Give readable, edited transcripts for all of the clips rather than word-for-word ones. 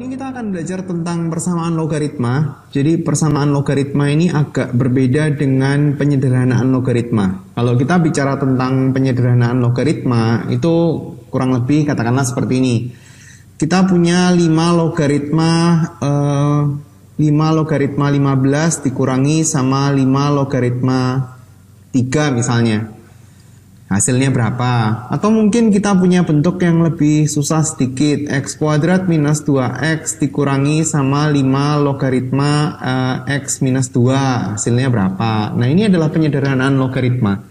ini kita akan belajar tentang persamaan logaritma. Jadi persamaan logaritma ini agak berbeda dengan penyederhanaan logaritma. Kalau kita bicara tentang penyederhanaan logaritma, itu kurang lebih katakanlah seperti ini. Kita punya 5 logaritma 15 dikurangi sama 5 logaritma 3 misalnya. Hasilnya berapa? Atau mungkin kita punya bentuk yang lebih susah sedikit. X kuadrat minus 2x dikurangi sama 5 logaritma x minus 2. Hasilnya berapa? Nah, ini adalah penyederhanaan logaritma.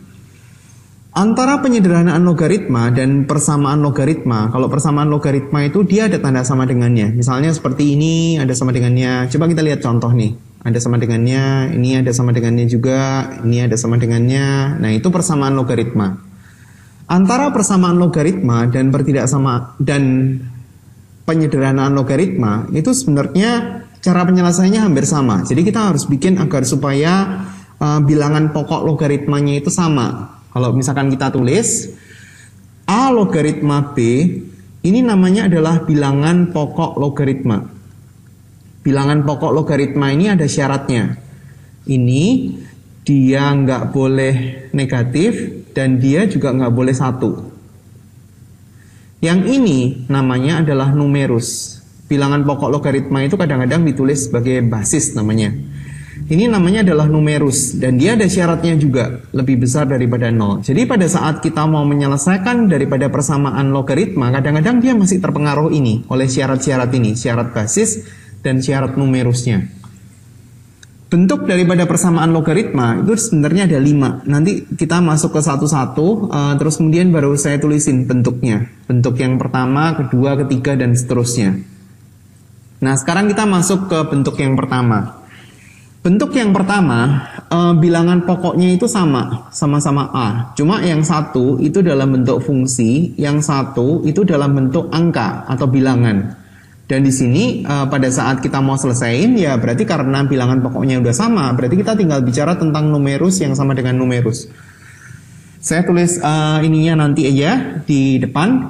Antara penyederhanaan logaritma dan persamaan logaritma, kalau persamaan logaritma itu dia ada tanda sama dengannya. Misalnya seperti ini, ada sama dengannya. Coba kita lihat contoh nih. Ada sama dengannya, ini ada sama dengannya juga, ini ada sama dengannya. Nah, itu persamaan logaritma. Antara persamaan logaritma dan penyederhanaan logaritma itu sebenarnya cara penyelesaiannya hampir sama. Jadi kita harus bikin agar supaya bilangan pokok logaritmanya itu sama. Kalau misalkan kita tulis A logaritma B, ini namanya adalah bilangan pokok logaritma. Bilangan pokok logaritma ini ada syaratnya. Ini dia nggak boleh negatif dan dia juga nggak boleh 1. Yang ini namanya adalah numerus. Bilangan pokok logaritma itu kadang-kadang ditulis sebagai basis namanya. Ini namanya adalah numerus dan dia ada syaratnya juga lebih besar daripada 0. Jadi pada saat kita mau menyelesaikan daripada persamaan logaritma, kadang-kadang dia masih terpengaruh ini oleh syarat-syarat ini, syarat basis dan syarat numerusnya. Bentuk daripada persamaan logaritma itu sebenarnya ada 5. Nanti kita masuk ke satu-satu, terus kemudian baru saya tulisin bentuknya. Bentuk yang pertama, kedua, ketiga, dan seterusnya. Nah, sekarang kita masuk ke bentuk yang pertama. Bentuk yang pertama, bilangan pokoknya itu sama-sama A. Cuma yang satu itu dalam bentuk fungsi, yang satu itu dalam bentuk angka atau bilangan. Dan di sini pada saat kita mau selesaiin, ya berarti karena bilangan pokoknya udah sama, berarti kita tinggal bicara tentang numerus yang sama dengan numerus. Saya tulis ininya nanti aja di depan.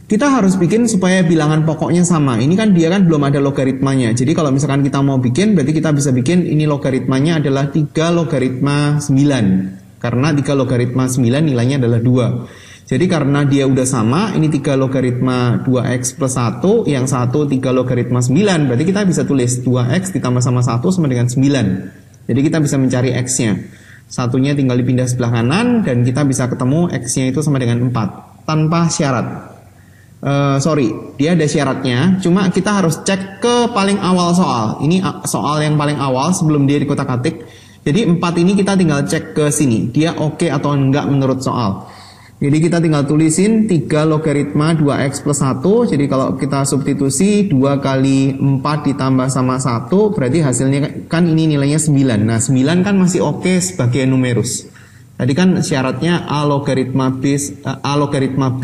Kita harus bikin supaya bilangan pokoknya sama. Ini kan dia kan belum ada logaritmanya. Jadi kalau misalkan kita mau bikin, berarti kita bisa bikin ini logaritmanya adalah 3 logaritma 9. Karena 3 logaritma 9 nilainya adalah 2. Jadi karena dia udah sama, ini 3 logaritma 2x plus 1, yang satu 3 logaritma 9. Berarti kita bisa tulis 2x ditambah sama 1 sama dengan 9. Jadi kita bisa mencari x-nya. Satunya tinggal dipindah sebelah kanan, dan kita bisa ketemu x-nya itu sama dengan 4. Tanpa syarat. Dia ada syaratnya, cuma kita harus cek ke paling awal soal. Ini soal yang paling awal sebelum dia dikotak-atik. Jadi 4 ini kita tinggal cek ke sini, dia oke atau enggak menurut soal. Jadi kita tinggal tulisin 3 logaritma 2x plus 1. Jadi kalau kita substitusi 2 kali 4 ditambah sama 1, berarti hasilnya kan ini nilainya 9. Nah, 9 kan masih oke sebagai numerus. Tadi kan syaratnya A logaritma B,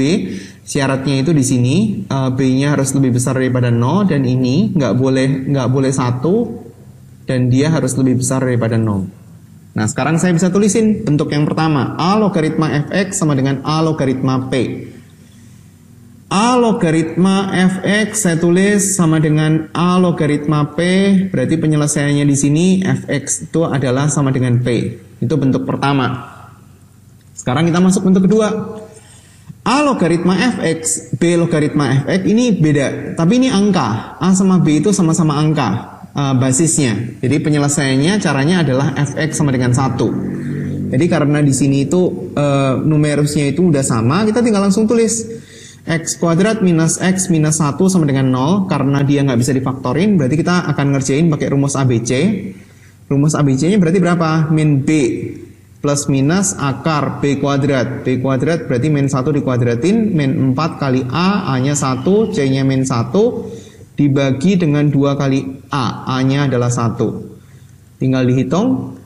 syaratnya itu di sini B-nya harus lebih besar daripada 0, dan ini nggak boleh 1, dan dia harus lebih besar daripada 0. Nah, sekarang saya bisa tulisin bentuk yang pertama, A logaritma fx sama dengan A logaritma p. A logaritma fx saya tulis sama dengan A logaritma p, berarti penyelesaiannya di sini fx itu adalah sama dengan p. Itu bentuk pertama. Sekarang kita masuk bentuk kedua. A logaritma fx, B logaritma fx ini beda, tapi ini angka. A sama B itu sama-sama angka basisnya. Jadi penyelesaiannya caranya adalah fx sama dengan 1. Jadi karena di sini itu numerusnya itu udah sama, kita tinggal langsung tulis x kuadrat minus x minus 1 sama dengan 0. Karena dia nggak bisa difaktorin, berarti kita akan ngerjain pakai rumus ABC. Rumus ABC-nya berarti berapa? Min B plus minus akar B kuadrat. B kuadrat berarti min 1 dikuadratin, min 4 kali A, A-nya 1, C-nya min 1, dibagi dengan 2 kali A, A-nya adalah 1. Tinggal dihitung.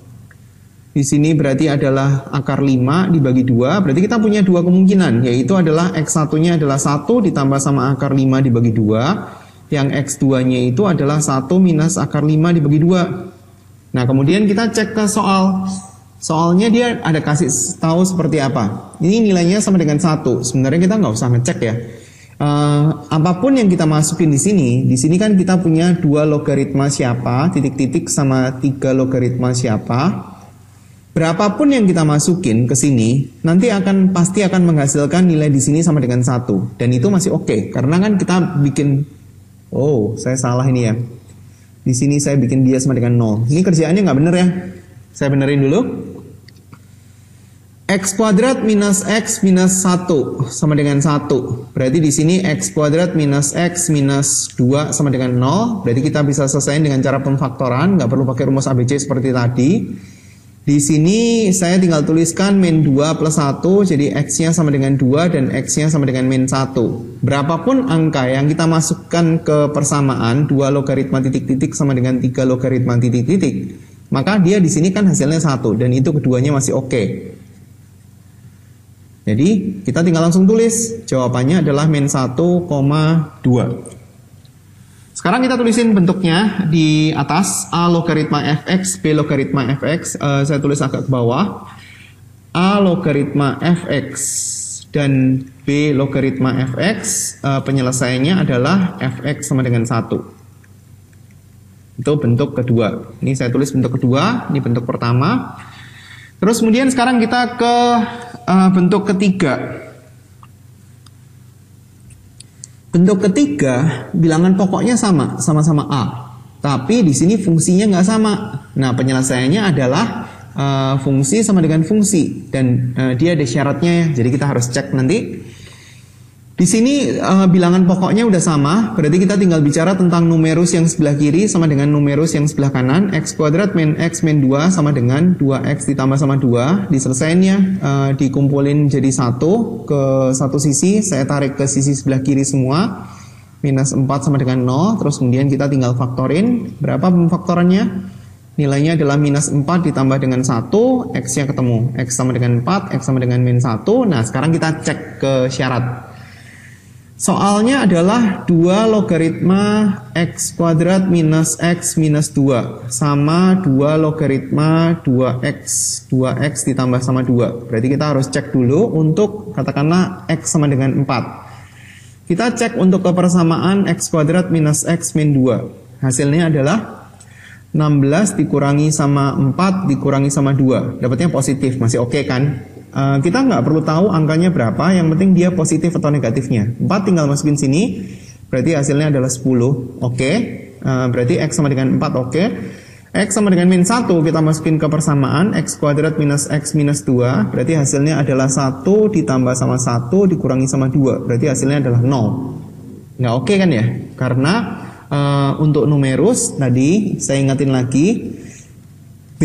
Di sini berarti adalah akar 5 dibagi 2, berarti kita punya 2 kemungkinan, yaitu adalah X1-nya adalah 1 ditambah sama akar 5 dibagi 2, yang X2-nya itu adalah 1 minus akar 5 dibagi 2. Nah, kemudian kita cek ke soal. Soalnya dia ada kasih tahu seperti apa. Ini nilainya sama dengan 1. Sebenarnya kita nggak usah ngecek ya. apapun yang kita masukin di sini kan kita punya 2 logaritma siapa, titik-titik sama 3 logaritma siapa. Berapapun yang kita masukin ke sini, nanti pasti akan menghasilkan nilai di sini sama dengan 1. Dan itu masih oke, karena kan kita bikin, saya salah ini ya. Di sini saya bikin dia sama dengan 0. Ini kerjaannya nggak bener ya. Saya benerin dulu. X kuadrat minus X minus 1 sama dengan 1. Berarti di sini X kuadrat minus X minus 2 sama dengan 0. Berarti kita bisa selesaiin dengan cara pemfaktoran. Nggak perlu pakai rumus ABC seperti tadi. Di sini saya tinggal tuliskan min 2 plus 1, jadi X-nya sama dengan 2 dan X-nya sama dengan min 1. Berapapun angka yang kita masukkan ke persamaan, 2 logaritma titik-titik sama dengan 3 logaritma titik-titik, maka dia di sini kan hasilnya 1, dan itu keduanya masih oke. Jadi kita tinggal langsung tulis, jawabannya adalah min 1,2. Sekarang kita tulisin bentuknya di atas, A logaritma fx, B logaritma fx, saya tulis agak ke bawah, A logaritma fx dan B logaritma fx, penyelesaiannya adalah fx sama dengan 1. Itu bentuk kedua. Ini saya tulis bentuk kedua, ini bentuk pertama. Terus kemudian sekarang kita ke bentuk ketiga. Bentuk ketiga, bilangan pokoknya sama-sama A. Tapi di sini fungsinya nggak sama. Nah, penyelesaiannya adalah fungsi sama dengan fungsi. Dan dia ada syaratnya ya, jadi kita harus cek nanti. Di sini bilangan pokoknya udah sama, berarti kita tinggal bicara tentang numerus yang sebelah kiri sama dengan numerus yang sebelah kanan. X kuadrat min X min 2 sama dengan 2X ditambah sama 2. Diselesainnya, dikumpulin jadi 1 ke satu sisi, saya tarik ke sisi sebelah kiri semua. Minus 4 sama dengan 0, terus kemudian kita tinggal faktorin. Berapa pemfaktorannya? Nilainya adalah minus 4 ditambah dengan 1, X-nya ketemu. X sama dengan 4, X sama dengan min 1. Nah, sekarang kita cek ke syarat. Soalnya adalah 2 logaritma X kuadrat minus X minus 2 sama 2 logaritma 2X ditambah sama 2. Berarti kita harus cek dulu untuk katakanlah X sama dengan 4. Kita cek untuk kepersamaan X kuadrat minus X min 2. Hasilnya adalah 16 dikurangi sama 4 dikurangi sama 2. Dapatnya positif, masih oke kan? Kita nggak perlu tahu angkanya berapa, yang penting dia positif atau negatifnya. 4 tinggal masukin sini, berarti hasilnya adalah 10, oke. Berarti X sama dengan 4, oke. X sama dengan min 1 kita masukin ke persamaan, X kuadrat minus X minus 2, berarti hasilnya adalah 1 ditambah sama 1 dikurangi sama 2, berarti hasilnya adalah 0. Nggak oke kan ya? Karena untuk numerus, tadi saya ingatin lagi, B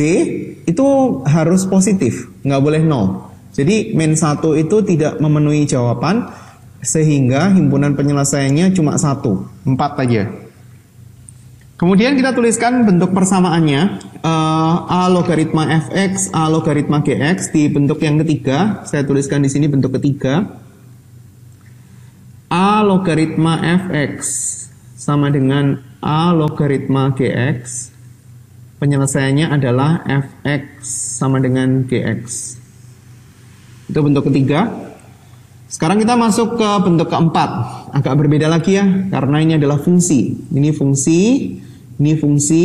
itu harus positif, nggak boleh 0. Jadi min 1 itu tidak memenuhi jawaban, sehingga himpunan penyelesaiannya cuma 1, 4 aja. Kemudian kita tuliskan bentuk persamaannya, A logaritma fx, A logaritma gx di bentuk yang ketiga. Saya tuliskan di sini bentuk ketiga. A logaritma fx sama dengan A logaritma gx. Penyelesaiannya adalah fx sama dengan gx. Itu bentuk ketiga. Sekarang kita masuk ke bentuk keempat. Agak berbeda lagi ya, karena ini adalah fungsi. Ini fungsi, ini fungsi.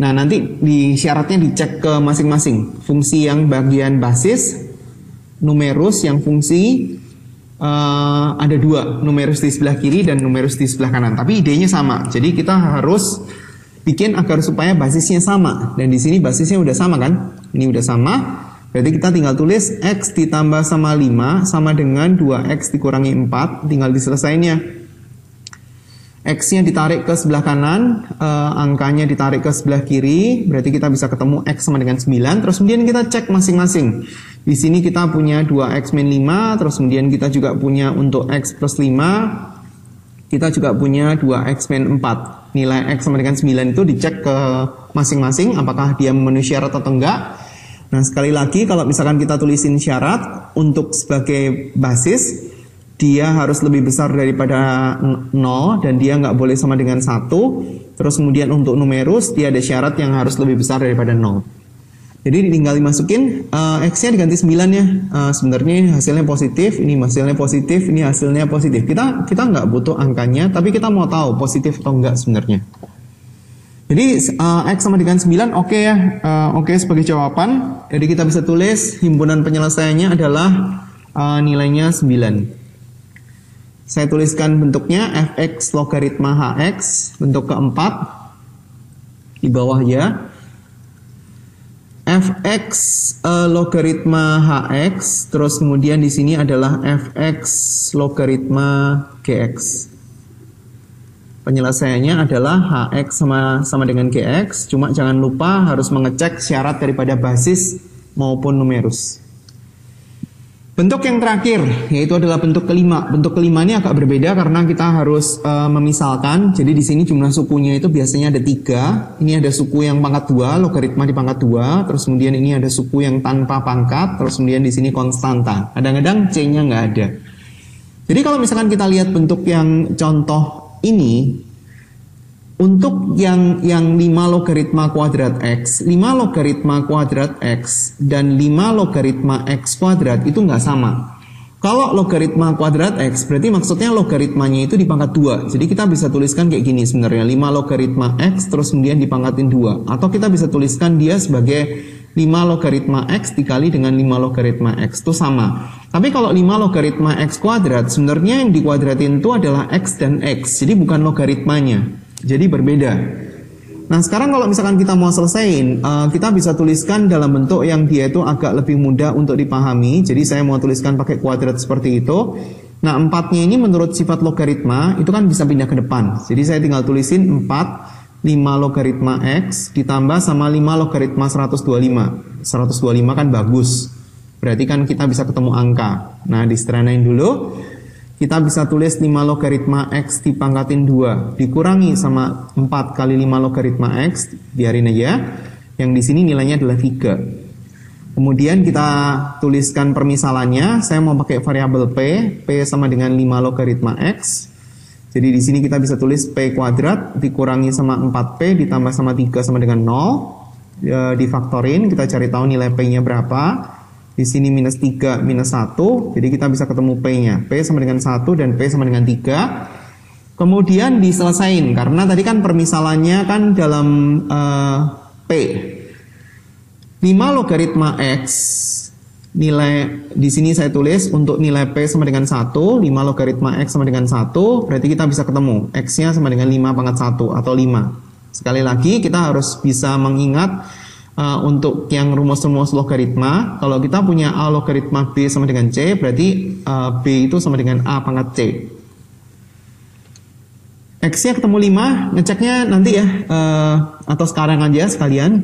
Nah, nanti di syaratnya dicek ke masing-masing. Fungsi yang bagian basis, numerus yang fungsi, ada 2. Numerus di sebelah kiri dan numerus di sebelah kanan. Tapi idenya sama. Jadi kita harus bikin agar supaya basisnya sama. Dan di sini basisnya udah sama kan? Ini udah sama. Berarti kita tinggal tulis X ditambah sama 5 sama dengan 2X dikurangi 4, tinggal diselesainnya. X-nya ditarik ke sebelah kanan, angkanya ditarik ke sebelah kiri, berarti kita bisa ketemu X sama dengan 9, terus kemudian kita cek masing-masing. Di sini kita punya 2X min 5, terus kemudian kita juga punya untuk X plus 5, kita juga punya 2X min 4. Nilai X sama dengan 9 itu dicek ke masing-masing, apakah dia memenuhi syarat atau enggak. Nah, sekali lagi kalau misalkan kita tulisin syarat untuk sebagai basis, dia harus lebih besar daripada 0 dan dia nggak boleh sama dengan 1. Terus kemudian untuk numerus dia ada syarat yang harus lebih besar daripada 0. Jadi tinggal dimasukin, X-nya diganti 9 ya. Sebenarnya ini hasilnya positif, ini hasilnya positif, ini hasilnya positif. Kita nggak butuh angkanya, tapi kita mau tahu positif atau enggak sebenarnya. Jadi X sama dengan 9 oke ya, oke sebagai jawaban. Jadi kita bisa tulis himpunan penyelesaiannya adalah nilainya 9. Saya tuliskan bentuknya fx logaritma hx, bentuk keempat di bawah ya. Fx logaritma hx, terus kemudian di sini adalah fx logaritma gx. Penyelesaiannya adalah hx sama dengan gx, cuma jangan lupa harus mengecek syarat daripada basis maupun numerus. Bentuk yang terakhir yaitu adalah bentuk kelima. Bentuk kelima ini agak berbeda karena kita harus memisalkan. Jadi di sini jumlah sukunya itu biasanya ada 3. Ini ada suku yang pangkat 2, logaritma di pangkat 2. Terus kemudian ini ada suku yang tanpa pangkat. Terus kemudian di sini konstanta. Kadang-kadang C-nya nggak ada. Jadi kalau misalkan kita lihat bentuk yang contoh ini, untuk yang 5 logaritma kuadrat X, 5 logaritma kuadrat X, dan 5 logaritma X kuadrat itu nggak sama. Kalau logaritma kuadrat X, berarti maksudnya logaritmanya itu di pangkat 2. Jadi kita bisa tuliskan kayak gini sebenarnya, 5 logaritma X terus kemudian dipangkatin 2. Atau kita bisa tuliskan dia sebagai 5 logaritma X dikali dengan 5 logaritma X itu sama. Tapi kalau 5 logaritma X kuadrat, sebenarnya yang dikuadratin itu adalah X dan X. Jadi bukan logaritmanya. Jadi berbeda. Nah sekarang kalau misalkan kita mau selesaiin, kita bisa tuliskan dalam bentuk yang dia itu agak lebih mudah untuk dipahami. Jadi saya mau tuliskan pakai kuadrat seperti itu. Nah 4-nya ini menurut sifat logaritma itu kan bisa pindah ke depan. Jadi saya tinggal tulisin 4, 5 logaritma X ditambah sama 5 logaritma 125. 125 kan bagus. Berarti kan kita bisa ketemu angka. Nah disederhanain dulu. Kita bisa tulis 5 logaritma X dipangkatin 2 dikurangi sama 4 kali 5 logaritma X, biarin aja. Yang di sini nilainya adalah 3. Kemudian kita tuliskan permisalannya. Saya mau pakai variabel P sama dengan 5 logaritma X. Jadi di sini kita bisa tulis P kuadrat dikurangi sama 4P ditambah sama 3 sama dengan 0. Difaktorin, kita cari tahu nilai P-nya berapa. Di sini minus 3, minus 1. Jadi kita bisa ketemu P-nya. P sama dengan 1 dan P sama dengan 3. Kemudian diselesain. Karena tadi kan permisalannya kan dalam P. 5 logaritma X. Nilai di sini saya tulis untuk nilai P sama dengan 1. 5 logaritma X sama dengan 1. Berarti kita bisa ketemu. X-nya sama dengan 5 pangkat 1 atau 5. Sekali lagi kita harus bisa mengingat untuk yang rumus-rumus logaritma, kalau kita punya A logaritma B sama dengan C, berarti B itu sama dengan A pangkat C. X-nya ketemu 5, ngeceknya nanti ya, atau sekarang aja sekalian.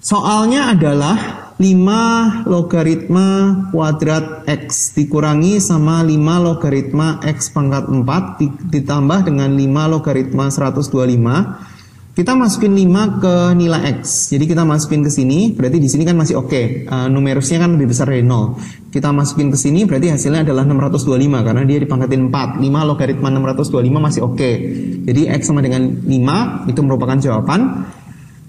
Soalnya adalah 5 logaritma kuadrat X dikurangi sama 5 logaritma X pangkat 4 ditambah dengan 5 logaritma 125. Kita masukin 5 ke nilai X. Jadi kita masukin ke sini, berarti di sini kan masih oke. Numerusnya kan lebih besar dari 0. Kita masukin ke sini, berarti hasilnya adalah 625 karena dia dipangkatin 4. 5 logaritma 625 masih oke. Jadi X sama dengan 5 itu merupakan jawaban.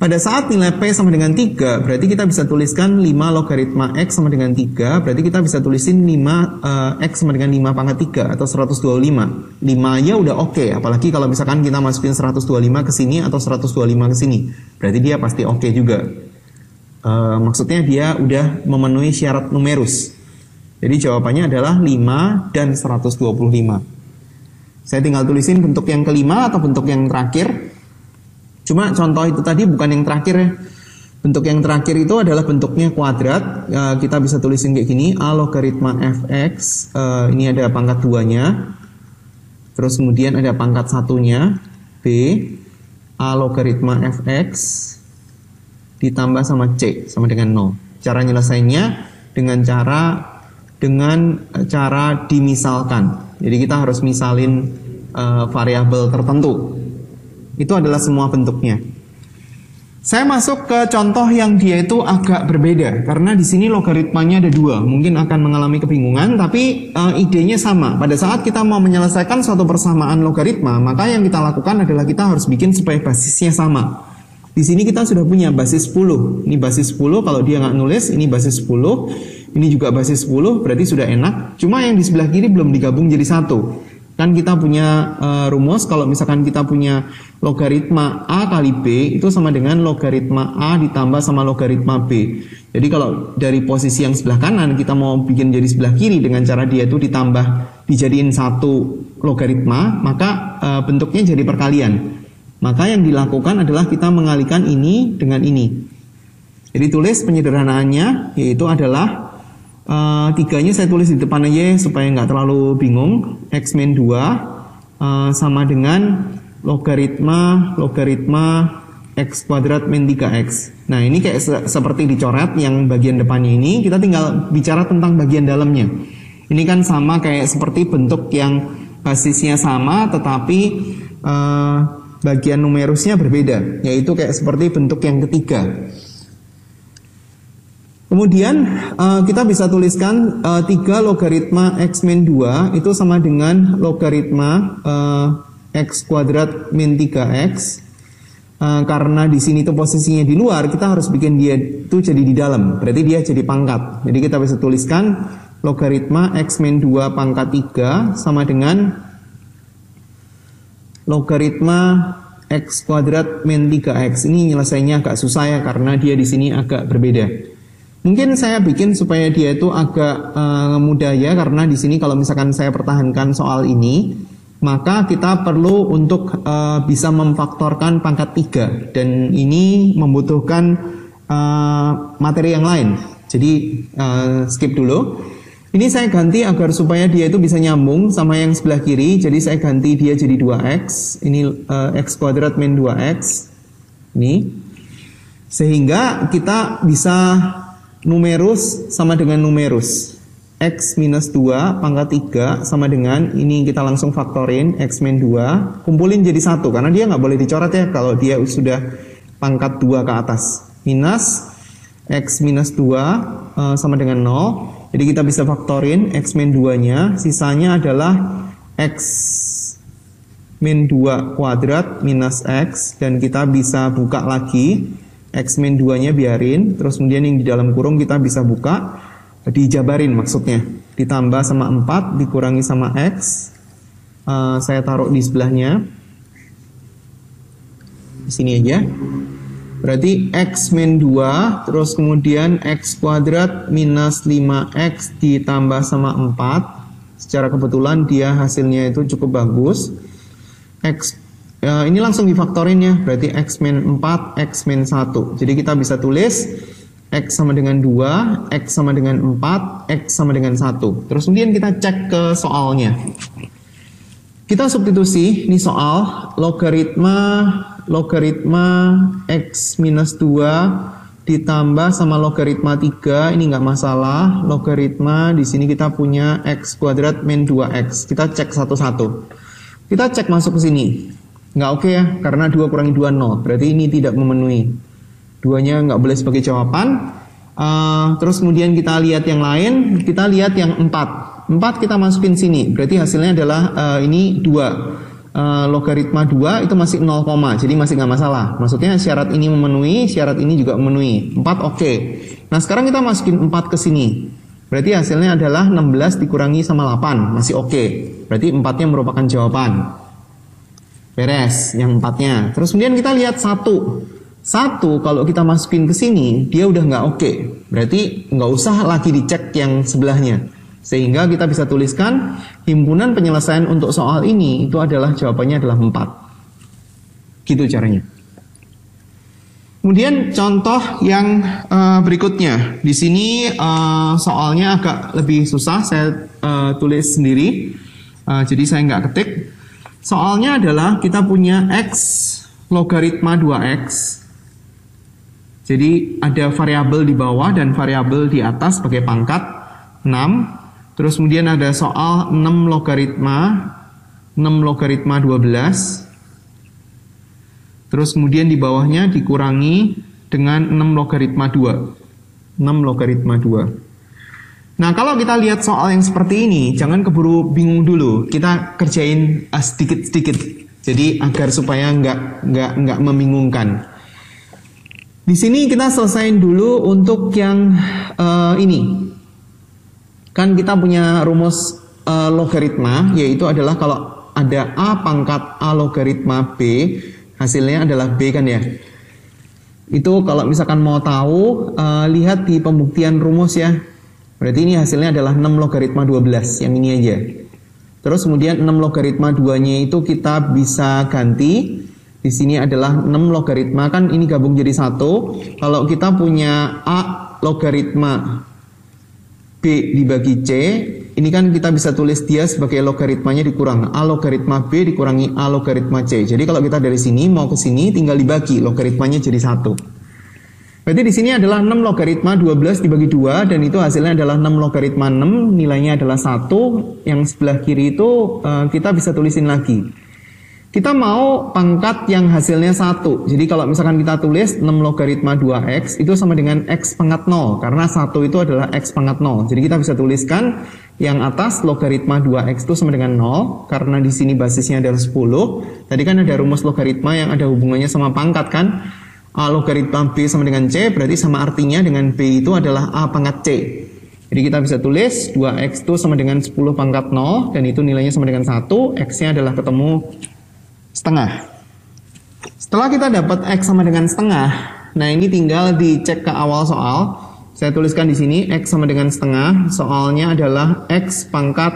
Pada saat nilai P sama dengan 3, berarti kita bisa tuliskan 5 logaritma X sama dengan 3, berarti kita bisa tulisin 5 X sama dengan 5 pangkat 3 atau 125. 5-nya udah oke, apalagi kalau misalkan kita masukin 125 ke sini atau 125 ke sini. Berarti dia pasti oke juga. Maksudnya dia udah memenuhi syarat numerus. Jadi jawabannya adalah 5 dan 125. Saya tinggal tulisin bentuk yang kelima atau bentuk yang terakhir. Cuma contoh itu tadi bukan yang terakhir ya. Bentuk yang terakhir itu adalah bentuknya kuadrat. Kita bisa tulisin kayak gini. A logaritma fx. Ini ada pangkat 2-nya. Terus kemudian ada pangkat 1-nya. B. A logaritma fx. Ditambah sama C. Sama dengan 0. Cara nyelesainnya dengan cara dimisalkan. Jadi kita harus misalin variabel tertentu. Itu adalah semua bentuknya. Saya masuk ke contoh yang dia itu agak berbeda karena di sini logaritmanya ada 2. Mungkin akan mengalami kebingungan, tapi idenya sama. Pada saat kita mau menyelesaikan suatu persamaan logaritma, maka yang kita lakukan adalah kita harus bikin supaya basisnya sama. Di sini kita sudah punya basis 10. Ini basis 10, kalau dia nggak nulis, ini basis 10. Ini juga basis 10, berarti sudah enak. Cuma yang di sebelah kiri belum digabung jadi satu. Kan kita punya rumus, kalau misalkan kita punya logaritma A kali B, itu sama dengan logaritma A ditambah sama logaritma B. Jadi kalau dari posisi yang sebelah kanan, kita mau bikin jadi sebelah kiri dengan cara dia itu ditambah, dijadiin satu logaritma, maka bentuknya jadi perkalian. Maka yang dilakukan adalah kita mengalihkan ini dengan ini. Jadi tulis penyederhanaannya, yaitu adalah tiganya saya tulis di depan aja supaya nggak terlalu bingung. X min 2 sama dengan logaritma X kuadrat min 3X. Nah ini kayak seperti dicoret yang bagian depannya ini. Kita tinggal bicara tentang bagian dalamnya. Ini kan sama kayak seperti bentuk yang basisnya sama tetapi bagian numerusnya berbeda. Yaitu kayak seperti bentuk yang ketiga. Kemudian kita bisa tuliskan 3 logaritma X min 2 itu sama dengan logaritma X kuadrat min 3X. Karena di sini tuh posisinya di luar, kita harus bikin dia itu jadi di dalam. Berarti dia jadi pangkat. Jadi kita bisa tuliskan logaritma X min 2 pangkat 3 sama dengan logaritma X kuadrat min 3X. Ini nyelesainya agak susah ya, karena dia di sini agak berbeda. Mungkin saya bikin supaya dia itu agak mudah ya, karena di sini kalau misalkan saya pertahankan soal ini, maka kita perlu untuk bisa memfaktorkan pangkat 3, dan ini membutuhkan materi yang lain. Jadi skip dulu. Ini saya ganti agar supaya dia itu bisa nyambung sama yang sebelah kiri. Jadi saya ganti dia jadi 2x. Ini x kuadrat min 2x. Ini. Sehingga kita bisa numerus sama dengan numerus. X minus 2 pangkat 3 sama dengan, ini kita langsung faktorin, X min 2, kumpulin jadi 1, karena dia nggak boleh dicoret ya kalau dia sudah pangkat 2 ke atas. Minus X minus 2 sama dengan 0. Jadi kita bisa faktorin X min 2 nya, sisanya adalah X min 2 kuadrat minus X, dan kita bisa buka lagi. X min 2 nya biarin, terus kemudian yang di dalam kurung kita bisa buka, dijabarin maksudnya, ditambah sama 4 dikurangi sama X. Saya taruh di sebelahnya, di sini aja. Berarti X min 2, terus kemudian X kuadrat minus 5X ditambah sama 4. Secara kebetulan dia hasilnya itu cukup bagus. X ini langsung difaktorin ya, berarti X min 4, X min 1. Jadi kita bisa tulis X sama dengan 2, X sama dengan 4, X sama dengan 1. Terus kemudian kita cek ke soalnya. Kita substitusi, ini soal logaritma X minus 2 ditambah sama logaritma 3, ini nggak masalah. Logaritma di sini kita punya X kuadrat min 2X. Kita cek satu-satu. Kita cek masuk ke sini. Nggak oke ya, karena 2 kurangi 2, 0. Berarti ini tidak memenuhi. 2-nya nggak boleh sebagai jawaban. Terus kemudian kita lihat yang lain. Kita lihat yang 4. 4 kita masukin sini. Berarti hasilnya adalah ini 2. Logaritma 2 itu masih 0, jadi masih nggak masalah. Maksudnya syarat ini memenuhi, syarat ini juga memenuhi. 4 oke. Nah sekarang kita masukin 4 ke sini. Berarti hasilnya adalah 16 dikurangi sama 8. Masih oke. Berarti 4-nya merupakan jawaban. Beres yang 4-nya. Terus kemudian kita lihat 1 kalau kita masukin ke sini, dia udah nggak oke. Berarti nggak usah lagi dicek yang sebelahnya. Sehingga kita bisa tuliskan himpunan penyelesaian untuk soal ini itu adalah jawabannya adalah 4. Gitu caranya. Kemudian contoh yang berikutnya. Di sini soalnya agak lebih susah, saya tulis sendiri. Jadi saya nggak ketik. Soalnya adalah kita punya X logaritma 2X. Jadi ada variabel di bawah dan variabel di atas sebagai pangkat 6. Terus kemudian ada soal 6 logaritma 12. Terus kemudian di bawahnya dikurangi dengan 6 logaritma 2. 6 logaritma 2. Nah, kalau kita lihat soal yang seperti ini, jangan keburu bingung dulu. Kita kerjain sedikit-sedikit. Jadi agar supaya nggak membingungkan. Di sini kita selesaiin dulu untuk yang ini. Kan kita punya rumus logaritma, yaitu adalah kalau ada A pangkat A logaritma B, hasilnya adalah B kan ya. Itu kalau misalkan mau tahu, lihat di pembuktian rumus ya. Berarti ini hasilnya adalah 6 logaritma 12, yang ini aja. Terus kemudian 6 logaritma 2-nya itu kita bisa ganti. Di sini adalah 6 logaritma, kan ini gabung jadi 1. Kalau kita punya A logaritma B dibagi C, ini kan kita bisa tulis dia sebagai logaritmanya dikurang A logaritma B dikurangi A logaritma C. Jadi kalau kita dari sini mau ke sini tinggal dibagi, logaritmanya jadi 1. Berarti di sini adalah 6 logaritma 12 dibagi 2, dan itu hasilnya adalah 6 logaritma 6, nilainya adalah 1. Yang sebelah kiri itu kita bisa tulisin lagi. Kita mau pangkat yang hasilnya 1. Jadi kalau misalkan kita tulis 6 logaritma 2x itu sama dengan x pangkat 0. Karena 1 itu adalah x pangkat 0. Jadi kita bisa tuliskan yang atas logaritma 2x itu sama dengan 0. Karena di sini basisnya adalah 10. Tadi kan ada rumus logaritma yang ada hubungannya sama pangkat kan. A logaritma B sama dengan C, berarti sama artinya dengan B itu adalah A pangkat C. Jadi kita bisa tulis 2x itu sama dengan 10 pangkat 0. Dan itu nilainya sama dengan 1. X-nya adalah ketemu setengah. Setelah kita dapat X sama dengan setengah, nah ini tinggal dicek ke awal soal. Saya tuliskan di sini X sama dengan setengah. Soalnya adalah X pangkat,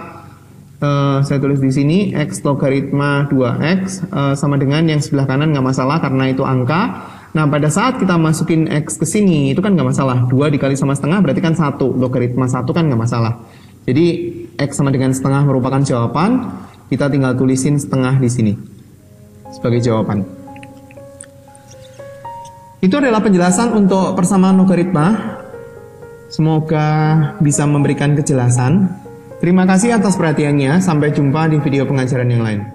saya tulis di sini X logaritma 2X sama dengan yang sebelah kanan nggak masalah karena itu angka. Nah pada saat kita masukin X ke sini itu kan nggak masalah. 2 dikali sama setengah berarti kan 1. Logaritma 1 kan nggak masalah. Jadi X sama dengan setengah merupakan jawaban. Kita tinggal tulisin setengah di sini sebagai jawaban. Itu adalah penjelasan untuk persamaan logaritma. Semoga bisa memberikan kejelasan. Terima kasih atas perhatiannya. Sampai jumpa di video pengajaran yang lain.